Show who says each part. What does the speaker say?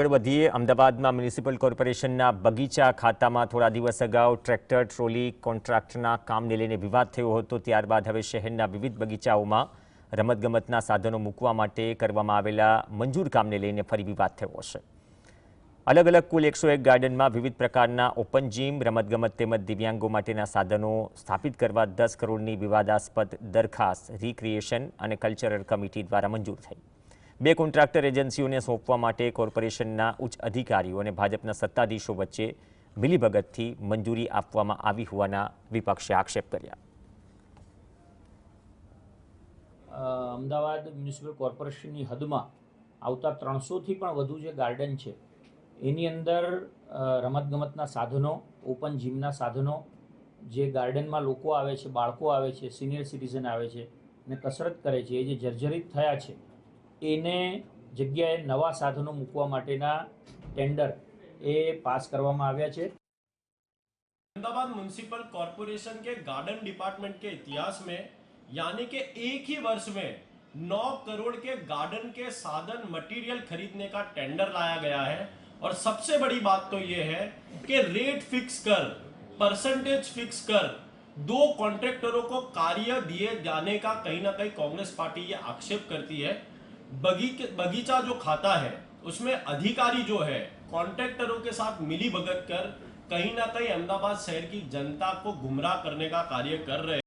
Speaker 1: આગળ વધીએ અમદાવાદમાં મ્યુનિસિપલ કોર્પોરેશનના બગીચા ખાતામાં થોડા દિવસ અગાઉ ટ્રેક્ટર ટ્રોલી કોન્ટ્રાક્ટના કામને લઈને વિવાદ થયો હતો। ત્યારબાદ હવે શહેરના વિવિધ બગીચાઓમાં રમતગમતના સાધનો મૂકવા માટે કરવામાં આવેલા મંજૂર કામને લઈને ફરી વિવાદ થયો છે। અલગ અલગ કુલ 101 ગાર્ડનમાં વિવિધ પ્રકારના ઓપન જીમ, રમતગમત તેમજ દિવ્યાંગો માટેના સાધનો સ્થાપિત કરવા 10 કરોડની વિવાદાસ્પદ દરખાસ્ત રિક્રિએશન અને કલ્ચરલ કમિટી દ્વારા મંજૂર થઈ। બે કોન્ટ્રાક્ટર એજન્સીઓને સોંપવા માટે કોર્પોરેશનના ઉચ્ચ અધિકારીઓ અને ભાજપના સત્તાધીશો વચ્ચે મિલીભગતથી મંજૂરી આપવામાં આવી હોવાના વિપક્ષે આક્ષેપ કર્યા।
Speaker 2: અમદાવાદ મ્યુનિસિપલ કોર્પોરેશનની હદમાં આવતા 300થી પણ વધુ જે ગાર્ડન છે એની અંદર રમતગમતના સાધનો, ઓપન જીમના સાધનો, જે ગાર્ડનમાં લોકો આવે છે, બાળકો આવે છે, સિનિયર સિટીઝન આવે છે અને કસરત કરે છે, એ જે જર્જરિત થયા છે એને જગ્યાએ નવા સાધનો મૂકવા માટેના ટેન્ડર એ પાસ કરવામાં આવ્યા છે।
Speaker 3: अहमदाबाद म्युनिसिपल कॉरपोरेशन के गार्डन डिपार्टमेंट के इतिहास में यानी कि एक ही वर्ष में 9 करोड़ के गार्डन के साधन मटेरियल खरीदने का टेंडर लाया गया है। और सबसे बड़ी बात तो ये है कि रेट फिक्स कर, परसेंटेज फिक्स कर, 2 कॉन्ट्रैक्टरों को कार्य दिए जाने का कहीं ना कहीं कांग्रेस पार्टी ये आक्षेप करती है। बगीचा जो खाता है उसमें अधिकारी जो है कॉन्ट्रैक्टरों के साथ मिली भगत कर कहीं ना कहीं अहमदाबाद शहर की जनता को गुमराह करने का कार्य कर रहे हैं।